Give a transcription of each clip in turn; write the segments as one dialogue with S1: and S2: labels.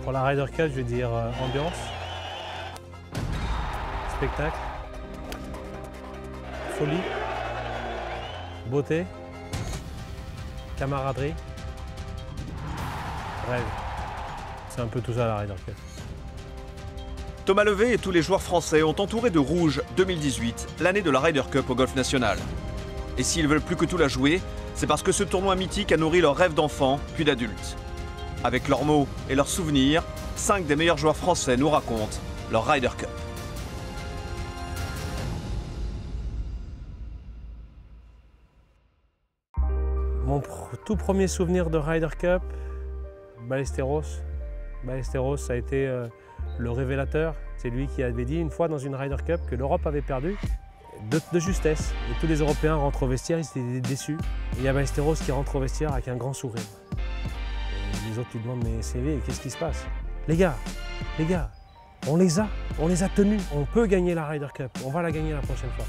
S1: Pour la Ryder Cup, je vais dire ambiance, spectacle, folie, beauté, camaraderie, rêve. C'est un peu tout ça la Ryder Cup.
S2: Thomas Levet et tous les joueurs français ont entouré de rouge 2018, l'année de la Ryder Cup au golf national. Et s'ils veulent plus que tout la jouer, c'est parce que ce tournoi mythique a nourri leurs rêves d'enfants puis d'adultes. Avec leurs mots et leurs souvenirs, 5 des meilleurs joueurs français nous racontent leur Ryder Cup.
S1: Mon tout premier souvenir de Ryder Cup, Ballesteros. Ballesteros, ça a été le révélateur. C'est lui qui avait dit une fois dans une Ryder Cup que l'Europe avait perdu de justesse. Et tous les Européens rentrent au vestiaire, ils étaient déçus. Et il y a Ballesteros qui rentre au vestiaire avec un grand sourire. Et les autres lui demandent, mais CV, qu'est-ce qui se passe? Les gars, on les a tenus. On peut gagner la Ryder Cup, on va la gagner la prochaine fois.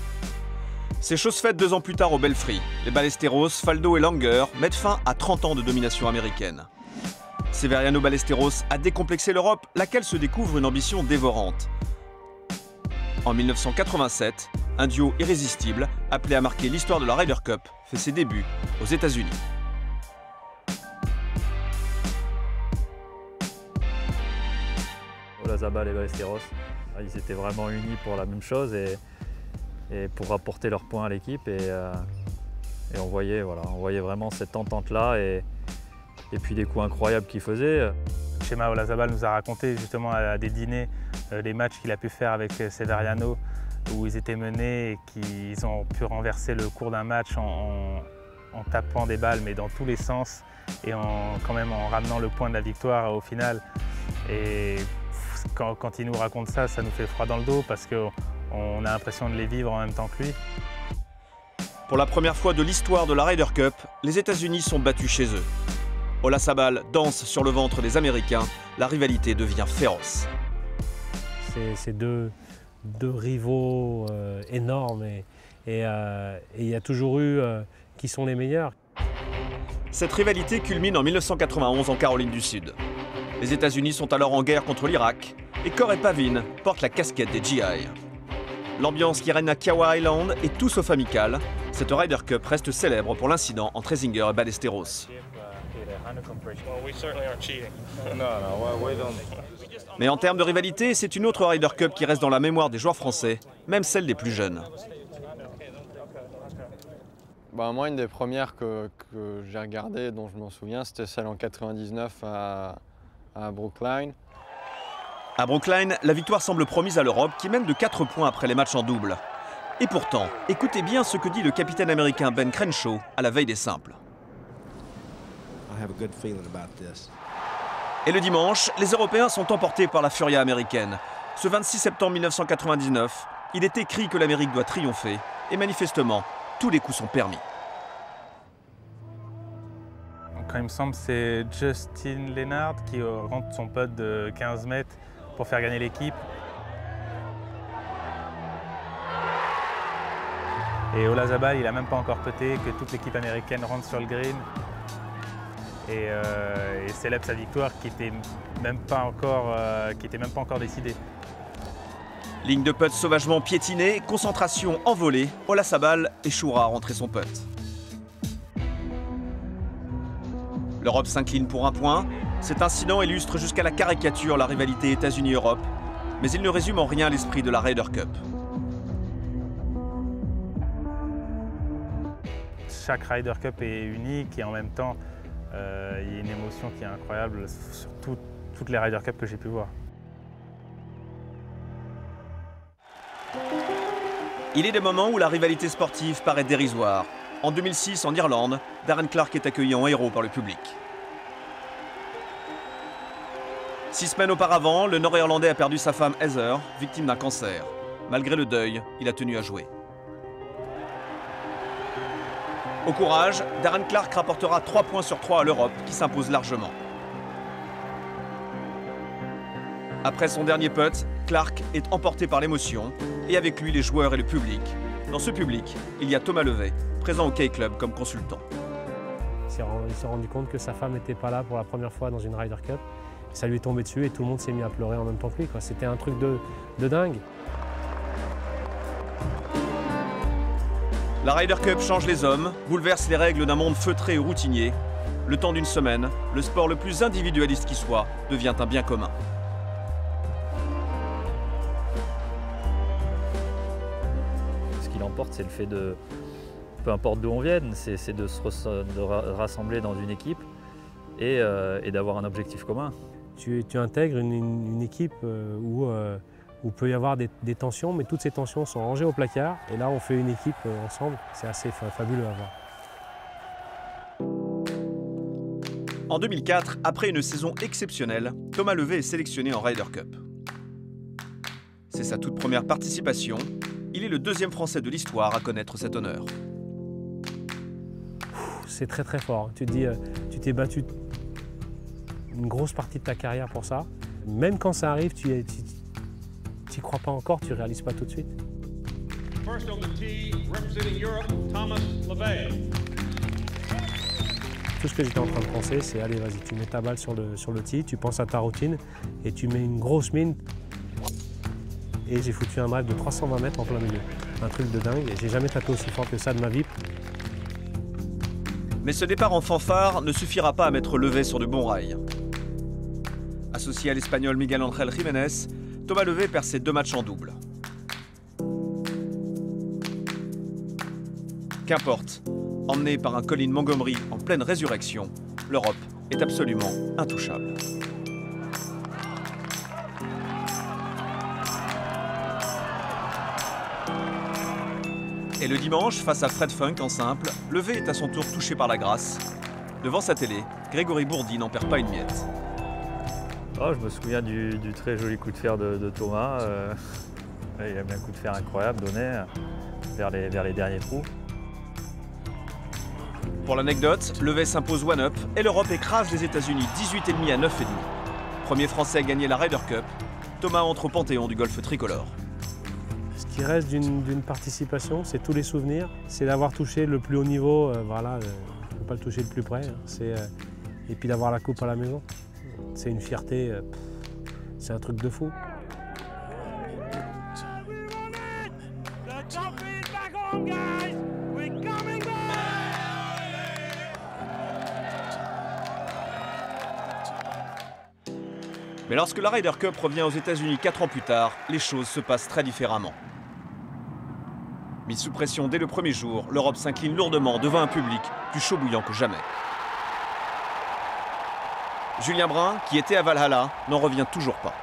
S2: C'est chose faite 2 ans plus tard au Belfry. Les Ballesteros, Faldo et Langer mettent fin à 30 ans de domination américaine. Severiano Ballesteros a décomplexé l'Europe, laquelle se découvre une ambition dévorante. En 1987, un duo irrésistible, appelé à marquer l'histoire de la Ryder Cup, fait ses débuts aux États-Unis.
S3: Olazabal et Ballesteros, ils étaient vraiment unis pour la même chose et pour apporter leurs points à l'équipe. Et on voyait vraiment cette entente-là et puis des coups incroyables qu'ils faisaient.
S4: Chema Olazabal nous a raconté justement à des dîners les matchs qu'il a pu faire avec Severiano où ils étaient menés et qu'ils ont pu renverser le cours d'un match en tapant des balles mais dans tous les sens et quand même en ramenant le point de la victoire au final. Et quand il nous raconte ça, ça nous fait froid dans le dos parce qu'on a l'impression de les vivre en même temps que lui.
S2: Pour la première fois de l'histoire de la Ryder Cup, les États-Unis sont battus chez eux. Olazabal danse sur le ventre des Américains, la rivalité devient féroce.
S1: C'est deux rivaux énormes et il y a toujours eu qui sont les meilleurs.
S2: Cette rivalité culmine en 1991 en Caroline du Sud. Les États-Unis sont alors en guerre contre l'Irak et Corey Pavin porte la casquette des GI. L'ambiance qui règne à Kiawah Island est tout sauf amicale. Cette Ryder Cup reste célèbre pour l'incident entre Essinger et Ballesteros. Mais en termes de rivalité, c'est une autre Ryder Cup qui reste dans la mémoire des joueurs français, même celle des plus jeunes.
S5: Moi, une des premières que j'ai regardées, dont je m'en souviens, c'était celle en 99 à Brookline.
S2: À Brookline, la victoire semble promise à l'Europe qui mène de 4 points après les matchs en double. Et pourtant, écoutez bien ce que dit le capitaine américain Ben Crenshaw à la veille des simples. Et le dimanche, les Européens sont emportés par la furia américaine. Ce 26 septembre 1999, il est écrit que l'Amérique doit triompher et manifestement, tous les coups sont permis.
S4: Quand il me semble, c'est Justin Leonard qui rentre son putt de 15 mètres pour faire gagner l'équipe. Et Olazabal, il n'a même pas encore putté, que toute l'équipe américaine rentre sur le green et célèbre sa victoire qui n'était même pas encore décidée.
S2: Ligne de putt sauvagement piétinée, concentration envolée, Olazabal échouera à rentrer son putt. L'Europe s'incline pour 1 point. Cet incident illustre jusqu'à la caricature la rivalité États-Unis-Europe, mais il ne résume en rien l'esprit de la Ryder Cup.
S4: Chaque Ryder Cup est unique et en même temps, il y a une émotion qui est incroyable sur toutes les Ryder Cup que j'ai pu voir.
S2: Il est des moments où la rivalité sportive paraît dérisoire. En 2006, en Irlande, Darren Clarke est accueilli en héros par le public. 6 semaines auparavant, le Nord-Irlandais a perdu sa femme Heather, victime d'un cancer. Malgré le deuil, il a tenu à jouer. Au courage, Darren Clarke rapportera 3 points sur 3 à l'Europe, qui s'impose largement. Après son dernier putt, Clarke est emporté par l'émotion, et avec lui les joueurs et le public. Dans ce public, il y a Thomas Levet, présent au K-Club comme consultant.
S1: Il s'est rendu compte que sa femme n'était pas là pour la première fois dans une Ryder Cup Ça lui est tombé dessus et tout le monde s'est mis à pleurer en même temps que lui. C'était un truc de dingue.
S2: La Ryder Cup change les hommes, bouleverse les règles d'un monde feutré et routinier. Le temps d'une semaine, le sport le plus individualiste qui soit devient un bien commun.
S3: Ce qui l'emporte, c'est le fait de, peu importe d'où on vienne, c'est de se rassembler dans une équipe et d'avoir un objectif commun.
S1: Tu intègres une équipe où peut y avoir des tensions, mais toutes ces tensions sont rangées au placard. Et là, on fait une équipe ensemble. C'est assez fabuleux à voir.
S2: En 2004, après une saison exceptionnelle, Thomas Levet est sélectionné en Ryder Cup. C'est sa toute première participation. Il est le deuxième Français de l'histoire à connaître cet honneur.
S1: C'est très très fort. Tu te dis, tu t'es battu une grosse partie de ta carrière pour ça. Même quand ça arrive, tu n'y crois pas encore, tu ne réalises pas tout de suite.
S6: First on the tee, representing Europe, Thomas Levet.
S1: Tout ce que j'étais en train de penser, c'est allez, vas-y, tu mets ta balle sur le tee, tu penses à ta routine et tu mets une grosse mine. Et j'ai foutu un drive de 320 mètres en plein milieu. Un truc de dingue. Et j'ai jamais tapé aussi fort que ça de ma vie.
S2: Mais ce départ en fanfare ne suffira pas à mettre Levet sur de bons rails. Associé à l'Espagnol Miguel Ángel Jiménez, Thomas Levet perd ses 2 matchs en double. Qu'importe, emmené par un Colin Montgomery en pleine résurrection, l'Europe est absolument intouchable. Et le dimanche, face à Fred Funk en simple, Levet est à son tour touché par la grâce. Devant sa télé, Grégory Bourdi n'en perd pas une miette.
S3: Oh, je me souviens du très joli coup de fer de Thomas. Il a mis un coup de fer incroyable donné vers les derniers trous.
S2: Pour l'anecdote, Levet s'impose one-up et l'Europe écrase les États-Unis 18,5 à 9,5. Premier Français à gagner la Ryder Cup, Thomas entre au panthéon du golf tricolore.
S1: Ce qui reste d'une participation, c'est tous les souvenirs. C'est d'avoir touché le plus haut niveau, voilà, je ne peux pas le toucher de plus près. Et puis d'avoir la coupe à la maison. C'est une fierté, c'est un truc de fou.
S2: Mais lorsque la Ryder Cup revient aux États-Unis 4 ans plus tard, les choses se passent très différemment. Mise sous pression dès le premier jour, l'Europe s'incline lourdement devant un public plus chaud bouillant que jamais. Julien Brun, qui était à Valhalla, n'en revient toujours pas.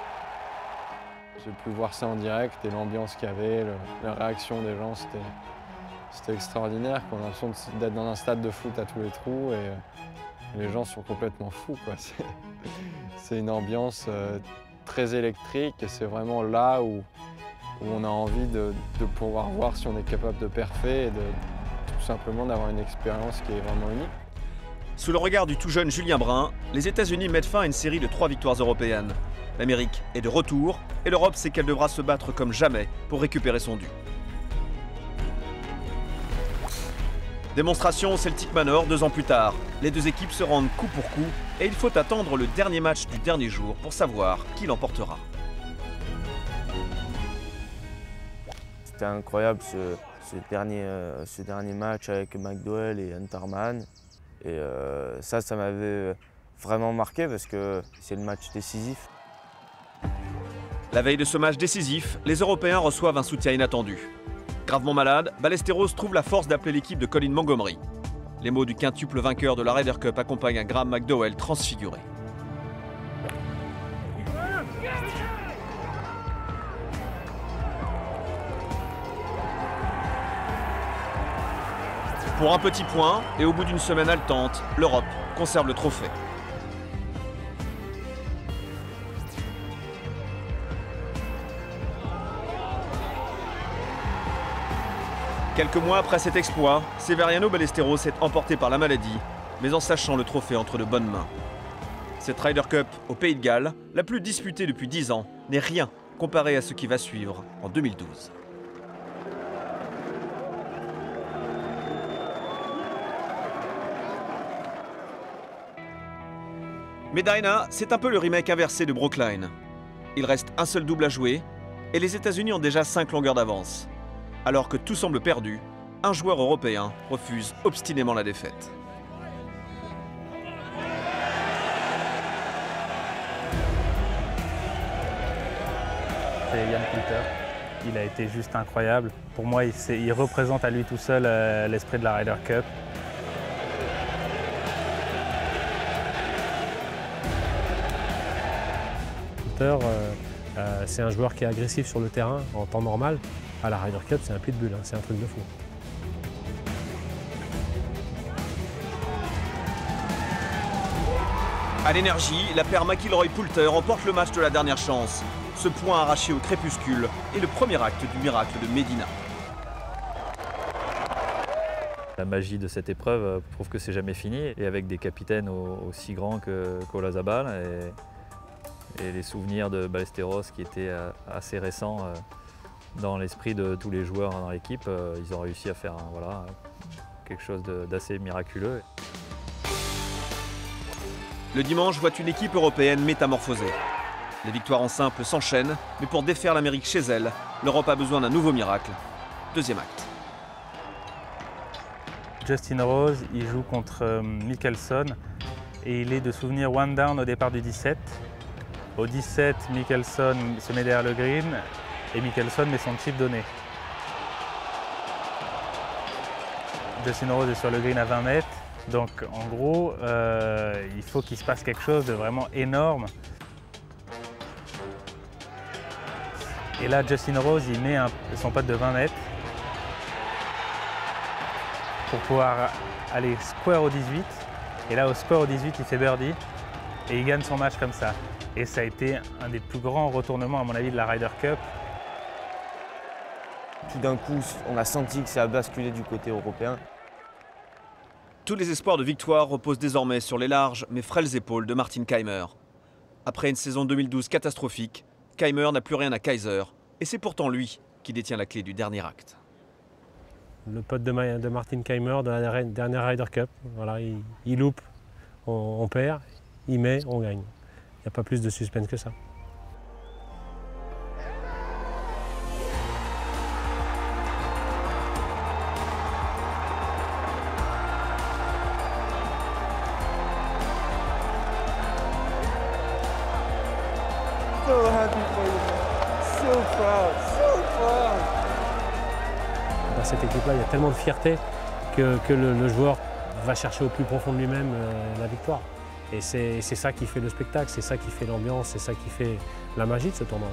S5: J'ai pu voir ça en direct et l'ambiance qu'il y avait, la réaction des gens, c'était extraordinaire. On a l'impression d'être dans un stade de foot à tous les trous et les gens sont complètement fous, quoi. C'est une ambiance très électrique et c'est vraiment là où on a envie de pouvoir voir si on est capable de perfer et tout simplement d'avoir une expérience qui est vraiment unique.
S2: Sous le regard du tout jeune Julien Brun, les États-Unis mettent fin à une série de 3 victoires européennes. L'Amérique est de retour et l'Europe sait qu'elle devra se battre comme jamais pour récupérer son dû. Démonstration au Celtic Manor 2 ans plus tard. Les deux équipes se rendent coup pour coup et il faut attendre le dernier match du dernier jour pour savoir qui l'emportera.
S7: C'était incroyable ce dernier match avec McDowell et Hunterman. Et ça m'avait vraiment marqué parce que c'est le match décisif.
S2: La veille de ce match décisif, les Européens reçoivent un soutien inattendu. Gravement malade, Ballesteros trouve la force d'appeler l'équipe de Colin Montgomery. Les mots du quintuple vainqueur de la Ryder Cup accompagnent un Graham McDowell transfiguré. Pour un petit point, et au bout d'une semaine haletante, l'Europe conserve le trophée. Quelques mois après cet exploit, Severiano Ballesteros est emporté par la maladie, mais en sachant le trophée entre de bonnes mains. Cette Ryder Cup au Pays de Galles, la plus disputée depuis 10 ans, n'est rien comparé à ce qui va suivre en 2012. Medina, c'est un peu le remake inversé de Brookline. Il reste un seul double à jouer et les États-Unis ont déjà 5 longueurs d'avance. Alors que tout semble perdu, un joueur européen refuse obstinément la défaite.
S4: C'est Ian Poulter. Il a été juste incroyable. Pour moi, il représente à lui tout seul l'esprit de la Ryder Cup.
S1: Poulter, c'est un joueur qui est agressif sur le terrain en temps normal. À la Ryder Cup, c'est un pitbull, hein, c'est un truc de fou.
S2: À l'énergie, la paire McIlroy-Poulter remporte le match de la dernière chance. Ce point arraché au crépuscule est le premier acte du miracle de Medina.
S3: La magie de cette épreuve prouve que c'est jamais fini, et avec des capitaines aussi grands qu'Olazabal et les souvenirs de Ballesteros qui étaient assez récents dans l'esprit de tous les joueurs dans l'équipe, ils ont réussi à faire voilà, quelque chose d'assez miraculeux.
S2: Le dimanche voit une équipe européenne métamorphosée. Les victoires en simple s'enchaînent, mais pour défaire l'Amérique chez elle, l'Europe a besoin d'un nouveau miracle. Deuxième acte.
S4: Justin Rose, il joue contre Mickelson et il est de souvenir one down au départ du 17. Au 17, Mickelson se met derrière le green et Mickelson met son chip donné. Justin Rose est sur le green à 20 mètres. Donc en gros, il faut qu'il se passe quelque chose de vraiment énorme. Et là, Justin Rose, il met son putt de 20 mètres pour pouvoir aller square au 18. Et là, au square au 18, il fait birdie et il gagne son match comme ça. Et ça a été un des plus grands retournements, à mon avis, de la Ryder Cup.
S7: Tout d'un coup, on a senti que ça a basculé du côté européen.
S2: Tous les espoirs de victoire reposent désormais sur les larges mais frêles épaules de Martin Kaymer. Après une saison 2012 catastrophique, Kaymer n'a plus rien à Kaiser, et c'est pourtant lui qui détient la clé du dernier acte.
S1: Le pote de Martin Kaymer de la dernière Ryder Cup, voilà, il loupe, on perd, il met, on gagne. Il n'y a pas plus de suspense que ça.
S7: So happy for you, man. So proud, so proud.
S1: Dans cette équipe-là, il y a tellement de fierté que le joueur va chercher au plus profond de lui-même la victoire. Et c'est ça qui fait le spectacle, c'est ça qui fait l'ambiance, c'est ça qui fait la magie de ce tournoi.